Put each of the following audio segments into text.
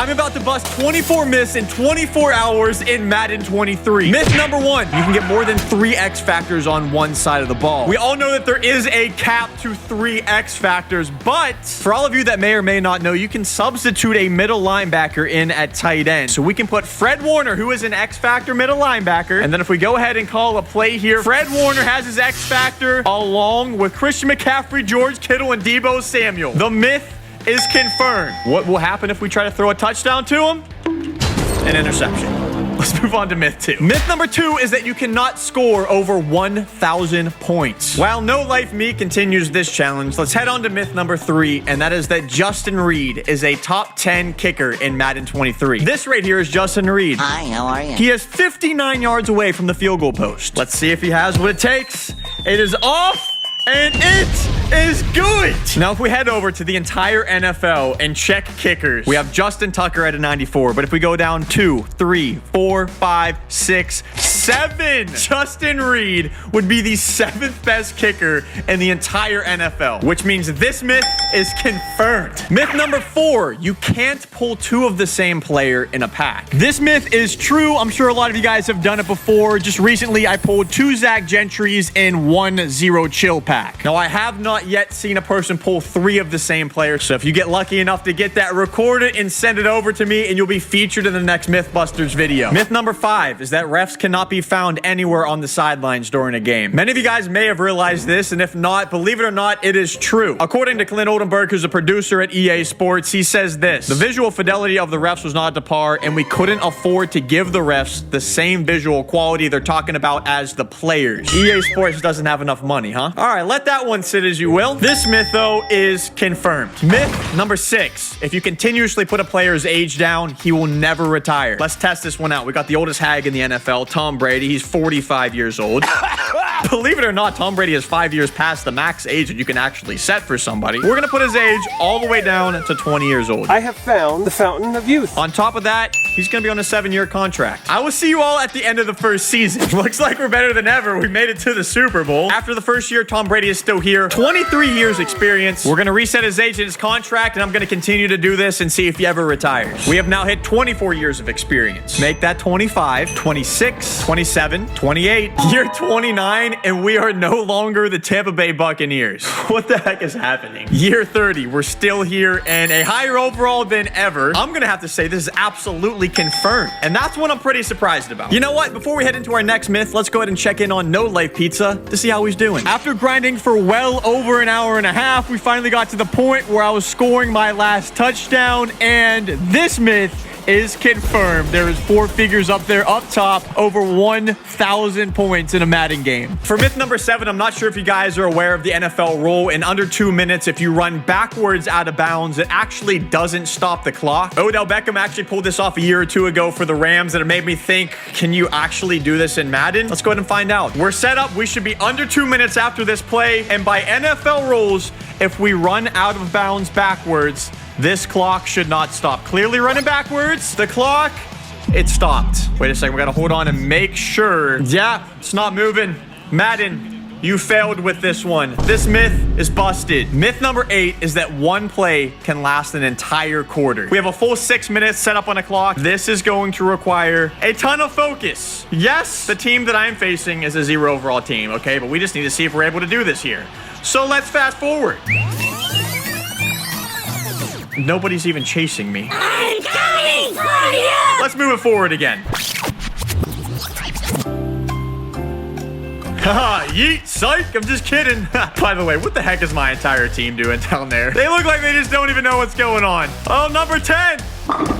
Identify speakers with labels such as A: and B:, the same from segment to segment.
A: I'm about to bust 24 myths in 24 hours in Madden 23. Myth number 1, you can get more than 3 X factors on one side of the ball. We all know that there is a cap to 3 X factors, but for all of you that may or may not know, you can substitute a middle linebacker in at tight end. So we can put Fred Warner, who is an X factor middle linebacker, and then if we go ahead and call a play here, Fred Warner has his X factor along with Christian McCaffrey, George Kittle, and Deebo Samuel. The myth is confirmed. What will happen if we try to throw a touchdown to him? An interception. Let's move on to myth 2. Myth number 2 is that you cannot score over 1,000 points. While No Life Me continues this challenge, let's head on to myth number 3, and that is that Justin Reed is a top 10 kicker in Madden 23. This right here is Justin Reed.
B: Hi, how are you?
A: He is 59 yards away from the field goal post. Let's see if he has what it takes. It is off. And it is good. Now, if we head over to the entire NFL and check kickers, we have Justin Tucker at a 94. But if we go down 2, 3, 4, 5, 6, 7, Justin Reed would be the 7th best kicker in the entire NFL, which means this myth is confirmed. Myth number 4, you can't pull 2 of the same player in a pack. This myth is true. I'm sure a lot of you guys have done it before. Just recently, I pulled 2 Zach Gentrys in 1 Zero Chill pack. Now, I have not yet seen a person pull 3 of the same player, so if you get lucky enough to get that, record it and send it over to me, and you'll be featured in the next Mythbusters video. Myth number 5 is that refs cannot be found anywhere on the sidelines during a game. Many of you guys may have realized this, and if not, believe it or not, it is true. According to Clint Oldenburg, who's a producer at EA Sports, he says this: the visual fidelity of the refs was not to par, and we couldn't afford to give the refs the same visual quality they're talking about as the players. EA Sports doesn't have enough money, huh? All right, let that one sit as you will. This myth, though, is confirmed. Myth number 6. If you continuously put a player's age down, he will never retire. Let's test this one out. We got the oldest hag in the NFL, Tom Brady. He's 45 years old. Believe it or not, Tom Brady is 5 years past the max age that you can actually set for somebody. We're going to put his age all the way down to 20 years old.
C: I have found the fountain of youth.
A: On top of that, he's going to be on a 7-year contract. I will see you all at the end of the first season. Looks like we're better than ever. We made it to the Super Bowl. After the first year, Tom Brady is still here. 23 years experience. We're going to reset his age in his contract, and I'm going to continue to do this and see if he ever retires. We have now hit 24 years of experience. Make that 25, 26, 27, 28, year 29, and we are no longer the Tampa Bay Buccaneers. What the heck is happening? Year 30, we're still here, and a higher overall than ever. I'm going to have to say this is absolutely confirmed, and that's what I'm pretty surprised about. You know what? Before we head into our next myth, let's go ahead and check in on No Life Pizza to see how he's doing. After grinding for well over an hour and a half, we finally got to the point where I was scoring my last touchdown, and this myth is confirmed. There is 4 figures up there, up top, over 1,000 points in a Madden game. For myth number 7, I'm not sure if you guys are aware of the NFL rule. In under 2 minutes, if you run backwards out of bounds, it actually doesn't stop the clock. Odell Beckham actually pulled this off a year or 2 ago for the Rams, and it made me think, can you actually do this in Madden? Let's go ahead and find out. We're set up. We should be under 2 minutes after this play, and by NFL rules, if we run out of bounds backwards, this clock should not stop. Clearly running backwards. The clock, it stopped. Wait a second. We got to hold on and make sure. Yeah, it's not moving. Madden, you failed with this one. This myth is busted. Myth number 8 is that one play can last an entire quarter. We have a full 6 minutes set up on the clock. This is going to require a ton of focus. Yes, the team that I'm facing is a 0 overall team, okay? But we just need to see if we're able to do this here. So let's fast forward. Nobody's even chasing me.
B: I'm coming for you!
A: Let's move it forward again. Haha, yeet, psych, I'm just kidding. By the way, what the heck is my entire team doing down there? They look like they just don't even know what's going on. Oh, number 10.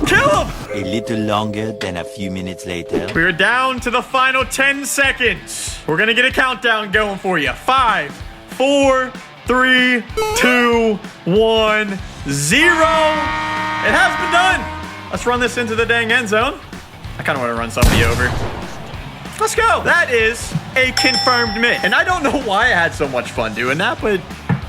A: Kill him!
D: A little longer than a few minutes later.
A: We're down to the final 10 seconds. We're gonna get a countdown going for you. 5, 4, 3, 2, 1, 0. It has been done. Let's run this into the dang end zone. I kind of want to run somebody over. Let's go. That is a confirmed myth. And I don't know why I had so much fun doing that, but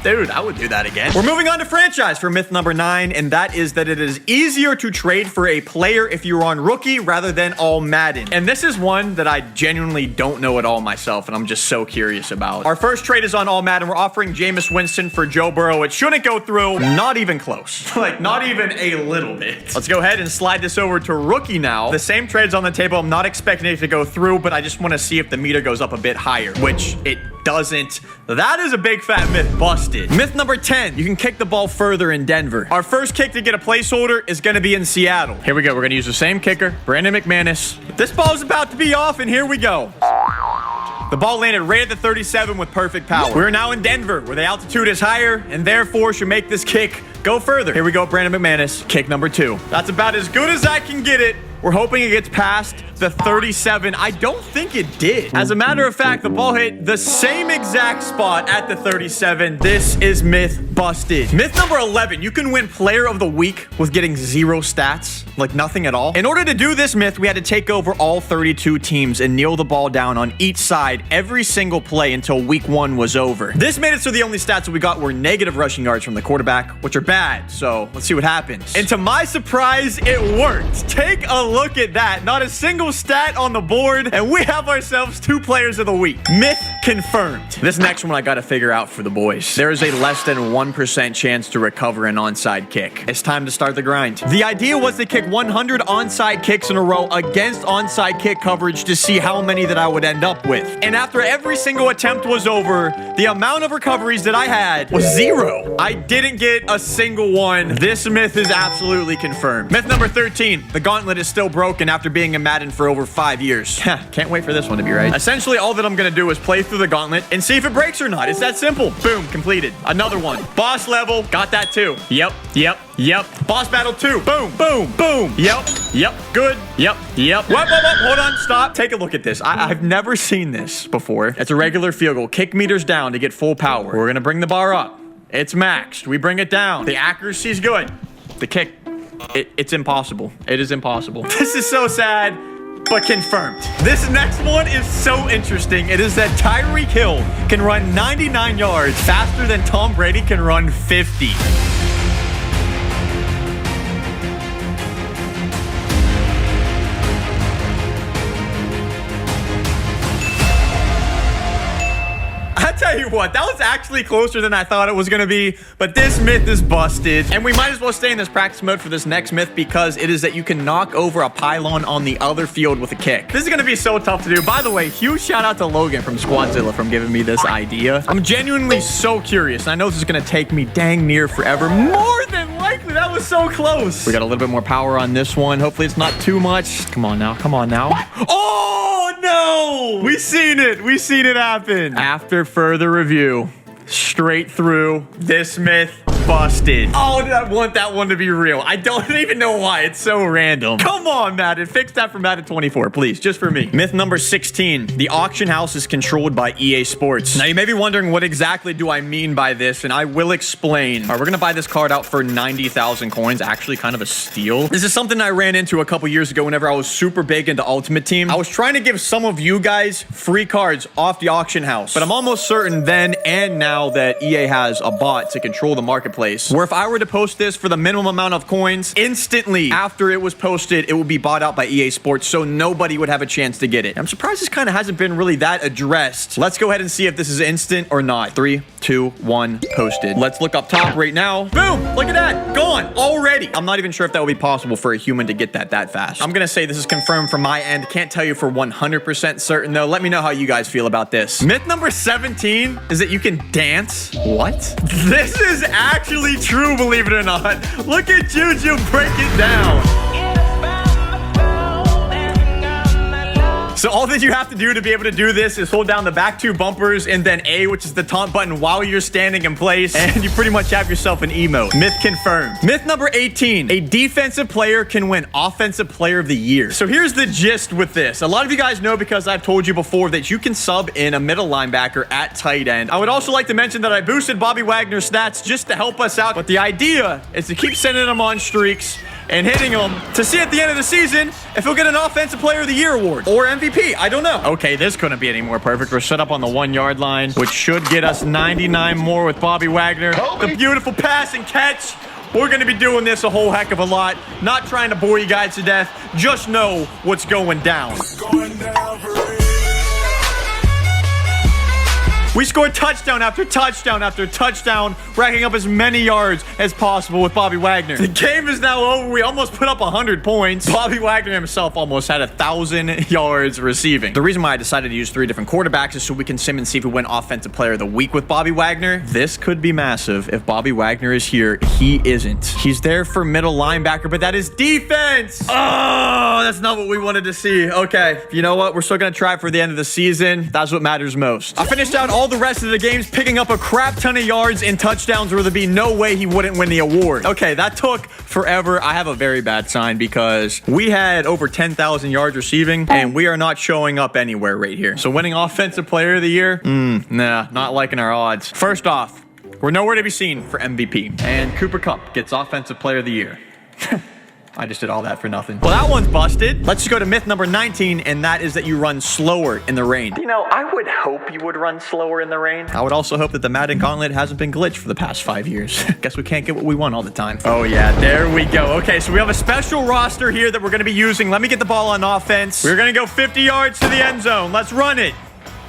A: Dude, I would do that again. We're moving on to franchise for myth number 9, and that is that it is easier to trade for a player if you're on rookie rather than all Madden. And this is one that I genuinely don't know at all myself, and I'm just so curious about. Our first trade is on all Madden. We're offering Jameis Winston for Joe Burrow. It shouldn't go through. Not even close. Like, not even a little bit. Let's go ahead and slide this over to rookie now. The same trade's on the table. I'm not expecting it to go through, but I just want to see if the meter goes up a bit higher, which it doesn't. That is a big fat myth busted. Myth number 10, you can kick the ball further in Denver. Our first kick to get a placeholder is going to be in Seattle. Here we go. We're going to use the same kicker, Brandon McManus. This ball's about to be off, and here we go. The ball landed right at the 37 with perfect power. We're now in Denver, where the altitude is higher, and therefore should make this kick go further. Here we go, Brandon McManus, kick number 2. That's about as good as I can get it. We're hoping it gets past the 37. I don't think it did. As a matter of fact, the ball hit the same exact spot at the 37. This is myth busted. Myth number 11, you can win player of the week with getting 0 stats, like nothing at all. In order to do this myth, we had to take over all 32 teams and kneel the ball down on each side every single play until week 1 was over. This made it so the only stats that we got were negative rushing yards from the quarterback, which are bad. So let's see what happens. And to my surprise, it worked. Take a look at that. Not a single stat on the board, and we have ourselves 2 players of the week. Myth confirmed. This next one I gotta figure out for the boys. There is a less than 1% chance to recover an onside kick. It's time to start the grind. The idea was to kick 100 onside kicks in a row against onside kick coverage to see how many that I would end up with. And after every single attempt was over, the amount of recoveries that I had was 0. I didn't get a single one. This myth is absolutely confirmed. Myth number 13, the Gauntlet is still broken after being in Madden for over 5 years. Can't wait for this one to be right. Essentially, all that I'm gonna do is play through the Gauntlet and see if it breaks or not. It's that simple. Boom, completed. Another one. Boss level, got that too. Yep. Boss battle 2. Boom, boom, boom. Yep, good. Yep. Whoop, hold on, stop. Take a look at this. I've never seen this before. It's a regular field goal. Kick meters down to get full power. We're gonna bring the bar up. It's maxed. We bring it down. The accuracy's good. The kick, it's impossible. It is impossible. This is so sad, but confirmed. This next one is so interesting. It is that Tyreek Hill can run 99 yards faster than Tom Brady can run 50. Tell you what, that was actually closer than I thought it was going to be, but this myth is busted, and we might as well stay in this practice mode for this next myth because it is that you can knock over a pylon on the other field with a kick. This is going to be so tough to do. By the way, huge shout out to Logan from Squadzilla from giving me this idea. I'm genuinely so curious, and I know this is going to take me dang near forever. More than likely, that was so close. We got a little bit more power on this one. Hopefully it's not too much. Come on now. Oh, no! We seen it happen. After further review, straight through, this myth busted. Oh, I want that one to be real. I don't even know why. It's so random. Come on, Madden. Fix that for Madden 24, please. Just for me. Myth number 16. The auction house is controlled by EA Sports. Now, you may be wondering what exactly do I mean by this, and I will explain. All right, we're going to buy this card out for 90,000 coins. Actually, kind of a steal. This is something I ran into a couple years ago whenever I was super big into Ultimate Team. I was trying to give some of you guys free cards off the auction house, but I'm almost certain then and now that EA has a bot to control the marketplace, where if I were to post this for the minimum amount of coins, instantly after it was posted, it would be bought out by EA Sports, so nobody would have a chance to get it. I'm surprised this kind of hasn't been really that addressed. Let's go ahead and see if this is instant or not. 3, 2, 1, posted. Let's look up top right now. Boom! Look at that! Gone! Already! I'm not even sure if that would be possible for a human to get that fast. I'm gonna say this is confirmed from my end. Can't tell you for 100% certain though. Let me know how you guys feel about this. Myth number 17 is that you can dance. What? This is actually true, believe it or not. Look at Juju break it down. So all that you have to do to be able to do this is hold down the back 2 bumpers and then A, which is the taunt button, while you're standing in place, and you pretty much have yourself an emote. Myth confirmed. Myth number 18. A defensive player can win Offensive Player of the Year. So here's the gist with this. A lot of you guys know because I've told you before that you can sub in a middle linebacker at tight end. I would also like to mention that I boosted Bobby Wagner's stats just to help us out, but the idea is to keep sending him on streaks, and hitting them to see at the end of the season if he'll get an Offensive Player of the Year award or MVP. I don't know. Okay, this couldn't be any more perfect. We're set up on the 1-yard line, which should get us 99 more with Bobby Wagner. The beautiful pass and catch. We're going to be doing this a whole heck of a lot. Not trying to bore you guys to death. Just know what's going down. We scored touchdown after touchdown after touchdown, racking up as many yards as possible with Bobby Wagner. The game is now over. We almost put up 100 points. Bobby Wagner himself almost had 1,000 yards receiving. The reason why I decided to use 3 different quarterbacks is so we can sim and see if we win Offensive Player of the Week with Bobby Wagner. This could be massive if Bobby Wagner is here. He isn't. He's there for middle linebacker, but that is defense. Oh, that's not what we wanted to see. Okay, you know what? We're still going to try for the end of the season. That's what matters most. I finished out all the rest of the games picking up a crap ton of yards and touchdowns where there'd be no way he wouldn't win the award. Okay, that took forever. I have a very bad sign because we had over 10,000 yards receiving and we are not showing up anywhere right here. So winning Offensive Player of the Year? Nah, not liking our odds. First off, we're nowhere to be seen for MVP. And Cooper Kupp gets Offensive Player of the Year. I just did all that for nothing. Well, that one's busted. Let's go to myth number 19, and that is that you run slower in the rain. You know, I would hope you would run slower in the rain. I would also hope that the Madden Gauntlet hasn't been glitched for the past 5 years. Guess we can't get what we want all the time. Oh, yeah, there we go. Okay, so we have a special roster here that we're going to be using. Let me get the ball on offense. We're going to go 50 yards to the end zone. Let's run it.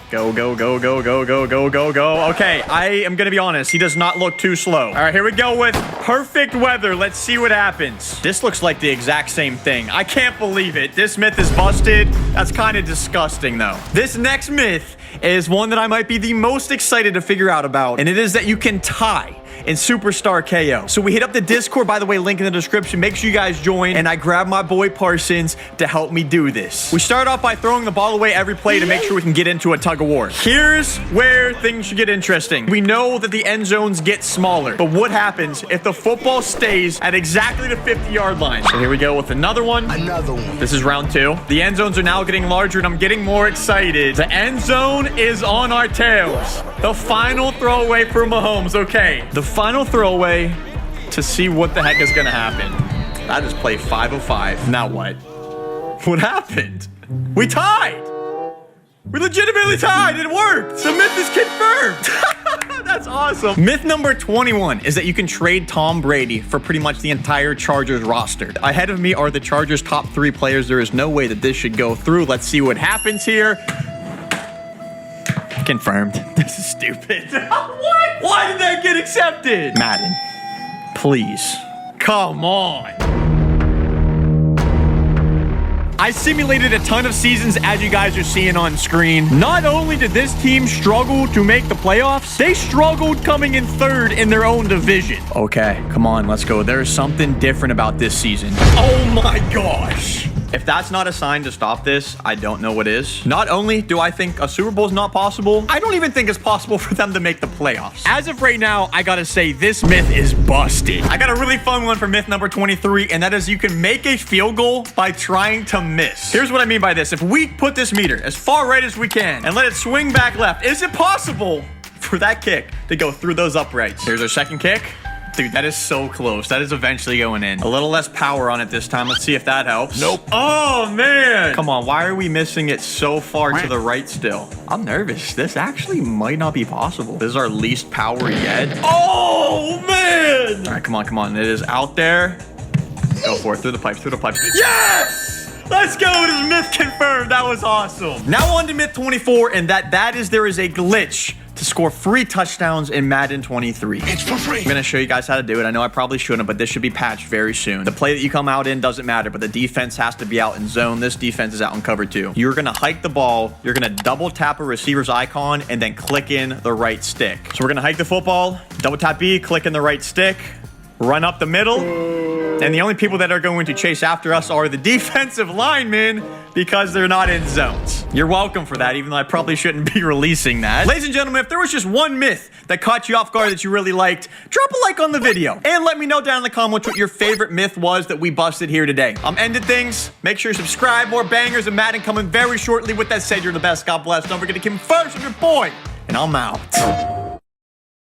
A: Go, go, go, go, go, go, go, go, go. Okay, I am going to be honest. He does not look too slow. All right, here we go with perfect weather. Let's see what happens. This looks like the exact same thing. I can't believe it. This myth is busted. That's kind of disgusting, though. This next myth is one that I might be the most excited to figure out about, and it is that you can tie in Superstar KO. So we hit up the Discord, by the way, link in the description. Make sure you guys join, and I grabbed my boy Parsons to help me do this. We start off by throwing the ball away every play to make sure we can get into a tug of war. Here's where things should get interesting. We know that the end zones get smaller, but what happens if the football stays at exactly the 50-yard line? So here we go with another one. This is round 2. The end zones are now getting larger, and I'm getting more excited. The end zone is on our tails. The final throwaway for Mahomes. Okay, the final throwaway to see what the heck is going to happen. That is play 505. Now what? What happened? We tied. We legitimately tied. It worked. The myth is confirmed. That's awesome. Myth number 21 is that you can trade Tom Brady for pretty much the entire Chargers roster. Ahead of me are the Chargers' top 3 players. There is no way that this should go through. Let's see what happens here. Confirmed. This is stupid. What? Why did that get accepted? Madden, please. Come on. I simulated a ton of seasons as you guys are seeing on screen. Not only did this team struggle to make the playoffs, they struggled coming in 3rd in their own division. Okay, come on, let's go. There's something different about this season. Oh my gosh. If that's not a sign to stop this, I don't know what is. Not only do I think a Super Bowl is not possible, I don't even think it's possible for them to make the playoffs. As of right now, I gotta say this myth is busted. I got a really fun one for myth number 23, and that is you can make a field goal by trying to miss. Here's what I mean by this. If we put this meter as far right as we can and let it swing back left, is it possible for that kick to go through those uprights? Here's our second kick. Dude, that is so close. That is eventually going in. A little less power on it this time. Let's see if that helps. Nope. Oh, man. Come on. Why are we missing it so far to the right still? I'm nervous. This actually might not be possible. This is our least power yet. Oh, man. All right, come on, come on. It is out there. Go for it. Through the pipes, through the pipes. Yes! Let's go. It is myth confirmed. That was awesome. Now on to myth 24, and that is there is a glitch to score free touchdowns in Madden 23.
E: It's for free.
A: I'm going to show you guys how to do it. I know I probably shouldn't, but this should be patched very soon. The play that you come out in doesn't matter, but the defense has to be out in zone. This defense is out in cover 2. You're going to hike the ball. You're going to double tap a receiver's icon and then click in the right stick. So we're going to hike the football, double tap B, click in the right stick, run up the middle. And the only people that are going to chase after us are the defensive linemen because they're not in zones. You're welcome for that, even though I probably shouldn't be releasing that. Ladies and gentlemen, if there was just one myth that caught you off guard that you really liked, drop a like on the video. And let me know down in the comments what your favorite myth was that we busted here today. I'm ending things. Make sure you subscribe. More bangers and Madden coming very shortly. With that said, you're the best. God bless. Don't forget to keep it first with your boy. And I'm out.